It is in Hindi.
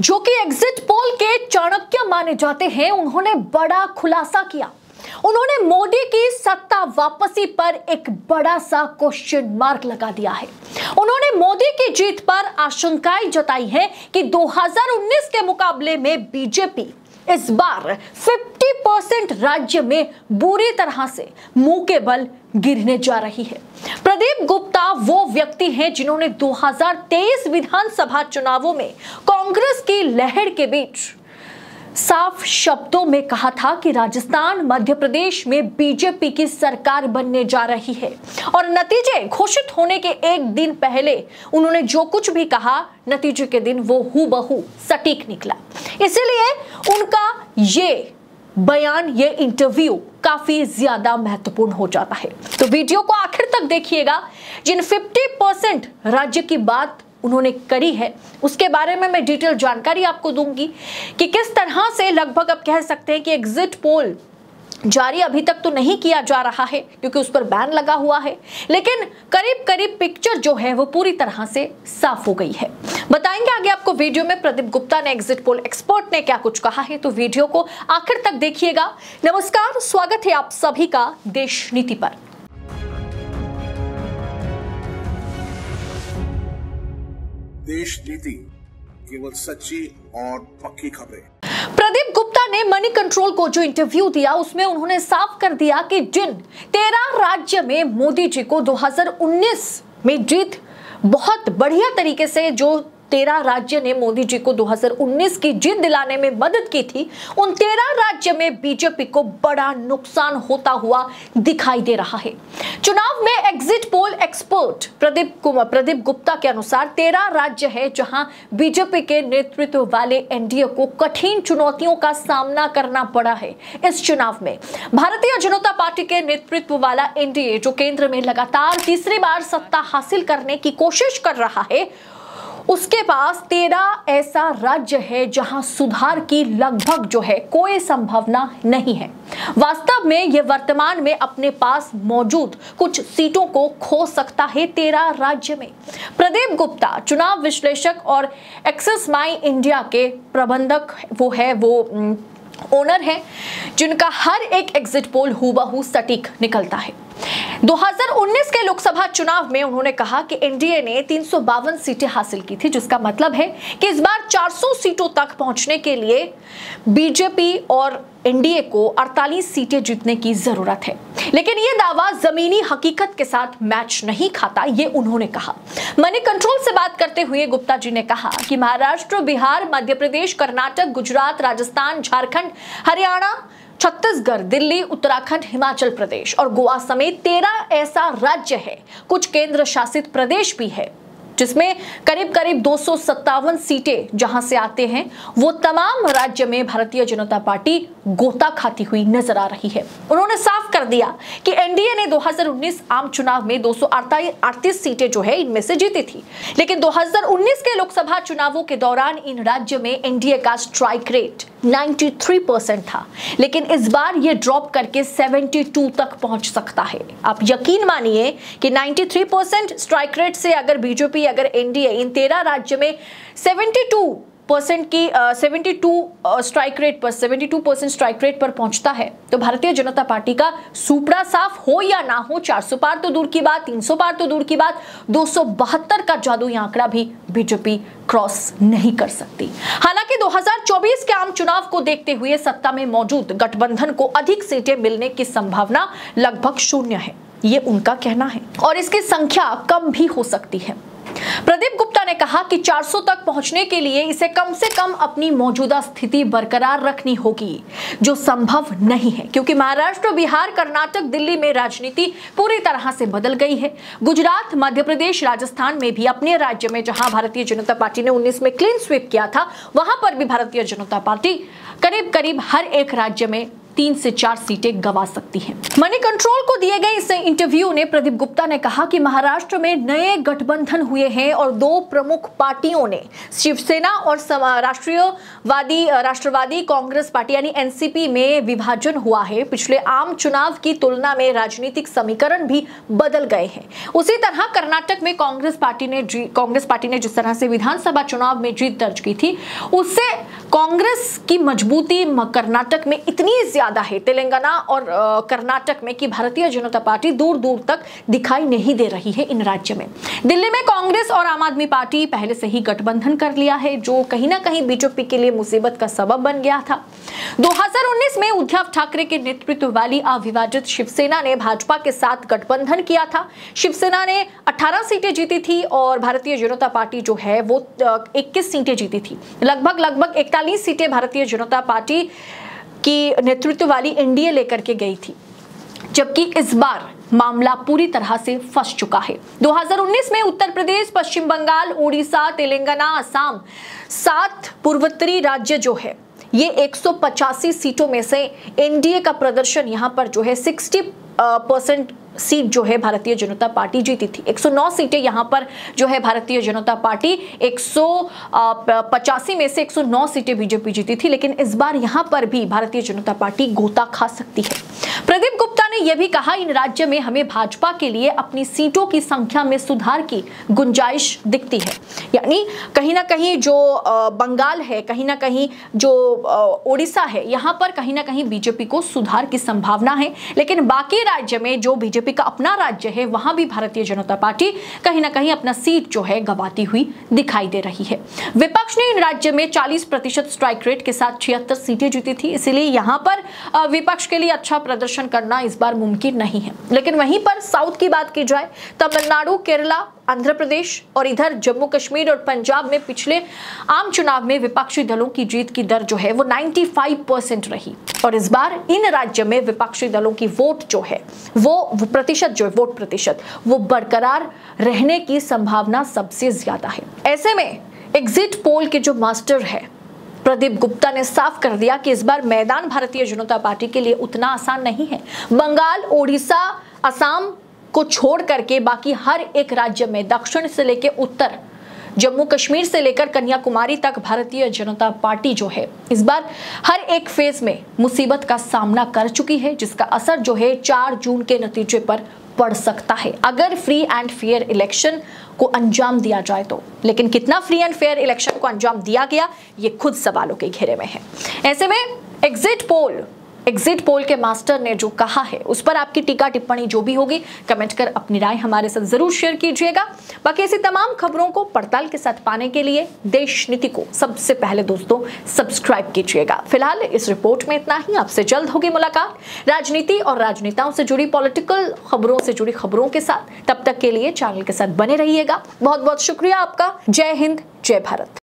जो कि एग्जिट पोल के चाणक्य माने जाते हैं, उन्होंने बड़ा खुलासा किया। उन्होंने मोदी की सत्ता वापसी पर एक बड़ा सा क्वेश्चन मार्क लगा दिया है। उन्होंने मोदी की जीत पर आशंकाएं जताई है कि 2019 के मुकाबले में बीजेपी इस बार 50% राज्य में बुरी तरह से मुंह के बल गिरने जा रही है। प्रदीप गुप्ता वो व्यक्ति हैं जिन्होंने 2023 विधानसभा चुनावों में कांग्रेस की लहर के बीच साफ शब्दों में कहा था कि राजस्थान मध्य प्रदेश में बीजेपी की सरकार बनने जा रही है, और नतीजे घोषित होने के एक दिन पहले उन्होंने जो कुछ भी कहा, नतीजे के दिन वो हूबहू सटीक निकला। इसीलिए उनका ये बयान, ये इंटरव्यू काफी ज्यादा महत्वपूर्ण हो जाता है। तो वीडियो को आखिर तक देखिएगा। जिन 50% राज्य की बात उन्होंने करी है, उसके बारे में मैं डिटेल जानकारी आपको दूंगी कि किस तरह से लगभग अब कह सकते हैं कि एग्जिट पोल जारी अभी तक तो नहीं किया जा रहा है क्योंकि उस पर बैन लगा हुआ है, लेकिन करीब करीब पिक्चर जो है वो पूरी तरह से साफ हो गई है। बताएंगे आगे आपको वीडियो में प्रदीप गुप्ता ने, एग्जिट पोल एक्सपर्ट ने क्या कुछ कहा है, तो वीडियो को आखिर तक देखिएगा। नमस्कार, स्वागत है आप सभी का देश नीति पर। देश नीति, केवल सच्ची और पक्की खबरें। प्रदीप गुप्ता ने मनी कंट्रोल को जो इंटरव्यू दिया, उसमें उन्होंने साफ कर दिया कि जिन 13 राज्य में मोदी जी को 2019 में जीत बहुत बढ़िया तरीके से, जो 13 राज्य ने मोदी जी को 2019 की जीत दिलाने में मदद की थी, उन 13 राज्य में बीजेपी को बड़ा नुकसान होता हुआ दिखाई दे रहा है। चुनाव में exit poll expert Pradeep Gupta के अनुसार 13 राज्य है जहां बीजेपी के नेतृत्व वाले एनडीए को कठिन चुनौतियों का सामना करना पड़ा है। इस चुनाव में भारतीय जनता पार्टी के नेतृत्व वाला एनडीए, जो केंद्र में लगातार तीसरी बार सत्ता हासिल करने की कोशिश कर रहा है, उसके पास 13 ऐसा राज्य है जहां सुधार की लगभग जो है कोई संभावना नहीं है। वास्तव में यह वर्तमान में अपने पास मौजूद कुछ सीटों को खो सकता है 13 राज्य में। प्रदीप गुप्ता चुनाव विश्लेषक और एक्सेस माई इंडिया के प्रबंधक वो ओनर है, जिनका हर एक एग्जिट पोल हूबहू सटीक निकलता है। 2019 के लोकसभा चुनाव में उन्होंने कहा कि एनडीए ने 352 सीटें हासिल की थी, जिसका मतलब है कि इस बार 400 सीटों तक पहुंचने के लिए बीजेपी और एनडीए को 48 सीटें जीतने की जरूरत है। लेकिन यह दावा जमीनी हकीकत के साथ मैच नहीं खाता, ये उन्होंने कहा। मनी कंट्रोल से बात करते हुए गुप्ता जी ने कहा कि महाराष्ट्र, बिहार, मध्य प्रदेश, कर्नाटक, गुजरात, राजस्थान, झारखंड, हरियाणा, छत्तीसगढ़, दिल्ली, उत्तराखंड, हिमाचल प्रदेश और गोवा समेत 13 ऐसा राज्य है, कुछ केंद्र शासित प्रदेश भी है, जिसमें करीब करीब 257 सीटें जहां से आते हैं, वो तमाम राज्य में भारतीय जनता पार्टी गोता खाती हुई नजर आ रही है। उन्होंने साफ कर दिया कि एनडीए ने 2019 आम चुनाव में 238 सीटें जो है इनमें से जीती थी, लेकिन 2019 के लोकसभा चुनावों के दौरान इन राज्य में एनडीए का स्ट्राइक रेट 93% था, लेकिन इस बार ये ड्रॉप करके 72 तक पहुंच सकता है। आप यकीन मानिए कि 93% स्ट्राइक रेट से अगर बीजेपी, अगर एनडीए इन 13 राज्य में 72% स्ट्राइक रेट पर पहुंचता है, तो भारतीय जनता पार्टी का सुपड़ा साफ हो या ना हो, 400 पार तो दूर की बात, 300 पार तो दूर की बात, 272 का जादुई आंकड़ा भी बीजेपी क्रॉस नहीं कर सकती। हालांकि 2024 के आम चुनाव को देखते हुए सत्ता में मौजूद गठबंधन को अधिक सीटें मिलने की संभावना लगभग 0 है, ये उनका कहना है, और इसकी संख्या कम भी हो सकती है। प्रदीप गुप्ता ने कहा कि 400 तक पहुंचने के लिए इसे कम से कम अपनी मौजूदा स्थिति बरकरार रखनी होगी, जो संभव नहीं है, क्योंकि महाराष्ट्र, बिहार, कर्नाटक, दिल्ली में राजनीति पूरी तरह से बदल गई है। गुजरात, मध्य प्रदेश, राजस्थान में भी अपने राज्य में, जहां भारतीय जनता पार्टी ने 19 में क्लीन स्वीप किया था, वहां पर भी भारतीय जनता पार्टी करीब करीब हर एक राज्य में 3 से 4 सीटें गंवा सकती है। मनी कंट्रोल को दिए गए इस इंटरव्यू ने प्रदीप गुप्ता ने कहा कि महाराष्ट्र में नए गठबंधन हुए हैं और 2 प्रमुख पार्टियों ने शिवसेना और राष्ट्रवादी कांग्रेस पार्टी यानी एनसीपी में विभाजन हुआ है। पिछले आम चुनाव की तुलना में राजनीतिक समीकरण भी बदल गए हैं। उसी तरह कर्नाटक में कांग्रेस पार्टी ने जिस तरह से विधानसभा चुनाव में जीत दर्ज की थी, उससे कांग्रेस की मजबूती कर्नाटक में इतनी ज्यादा है तेलंगाना और कर्नाटक में कि भारतीय जनता पार्टी दूर दूर तक दिखाई नहीं दे रही है इन राज्यों में। दिल्ली में कांग्रेस और आम आदमी पार्टी पहले से ही गठबंधन कर लिया है, जो कहीं ना कहीं बीजेपी के लिए मुसीबत का सबब बन गया था। 2019 में उद्धव ठाकरे के नेतृत्व वाली अविभाजित शिवसेना ने भाजपा के साथ गठबंधन किया था। शिवसेना ने 18 सीटें जीती थी और भारतीय जनता पार्टी जो है वो 21 सीटें जीती थी। लगभग 41 सीटें भारतीय जनता पार्टी की नेतृत्व वाली एनडीए लेकर के गई थी, जबकि इस बार मामला पूरी तरह से फंस चुका है। 2019 में उत्तर प्रदेश, पश्चिम बंगाल, उड़ीसा, तेलंगाना, असम 7 पूर्वोत्तरी राज्य जो है ये 185 सीटों में से एनडीए का प्रदर्शन यहाँ पर जो है 60% सीट जो है भारतीय जनता पार्टी जीती थी। 109 सीटें यहाँ पर जो है भारतीय जनता पार्टी 185 में से 109 सीटें बीजेपी जीती थी, लेकिन इस बार यहाँ पर भी भारतीय जनता पार्टी गोता खा सकती है। प्रदीप गुप्ता ने यह भी कहा, इन राज्य में हमें भाजपा के लिए अपनी सीटों की संख्या में सुधार की गुंजाइश दिखती है। यानी कहीं ना कहीं जो बंगाल है, कहीं ना कहीं जो ओडिशा है, यहाँ पर कहीं ना कहीं बीजेपी को सुधार की संभावना है, लेकिन बाकी राज्य में जो बीजेपी का अपना राज्य है वहां भी भारतीय जनता पार्टी कहीं ना कहीं अपना सीट जो है गंवाती हुई दिखाई दे रही है। विपक्ष ने इन राज्य में 40% स्ट्राइक रेट के साथ 76 सीटें जीती थी, इसलिए यहां पर विपक्ष के लिए अच्छा प्रदर्शन करना इस बार मुमकिन नहीं है। लेकिन वहीं पर साउथ की बात की जाए, तमिलनाडु, केरला, आंध्र प्रदेश और इधर जम्मू कश्मीर और पंजाब में पिछले आम चुनाव में विपक्षी दलों की जीत की दर जो है वो 95% रही और इस बार इन राज्यों में विपक्षी दलों की वोट जो है वो प्रतिशत जो है वोट प्रतिशत वो बरकरार रहने की संभावना सबसे ज्यादा है। ऐसे में एग्जिट पोल के जो मास्टर है प्रदीप गुप्ता ने साफ कर दिया कि इस बार मैदान भारतीय जनता पार्टी के लिए उतना आसान नहीं है। बंगाल, ओडिशा, असम को छोड़ करके बाकी हर एक राज्य में दक्षिण से लेकर उत्तर, जम्मू कश्मीर से लेकर कन्याकुमारी तक भारतीय जनता पार्टी जो है इस बार हर एक फेज में मुसीबत का सामना कर चुकी है, जिसका असर जो है 4 जून के नतीजे पर पड़ सकता है अगर फ्री एंड फेयर इलेक्शन को अंजाम दिया जाए तो। लेकिन कितना फ्री एंड फेयर इलेक्शन को अंजाम दिया गया ये खुद सवालों के घेरे में है। ऐसे में एग्जिट पोल के मास्टर ने जो कहा है उस पर आपकी टीका टिप्पणी जो भी होगी कमेंट कर अपनी राय हमारे साथ जरूर शेयर कीजिएगा। बाकी ऐसी तमाम खबरों को पड़ताल के साथ पाने के लिए देश नीति को सबसे पहले दोस्तों सब्सक्राइब कीजिएगा। फिलहाल इस रिपोर्ट में इतना ही, आपसे जल्द होगी मुलाकात राजनीति और राजनेताओं से जुड़ी पॉलिटिकल खबरों से जुड़ी खबरों के साथ। तब तक के लिए चैनल के साथ बने रहिएगा। बहुत बहुत शुक्रिया आपका। जय हिंद, जय भारत।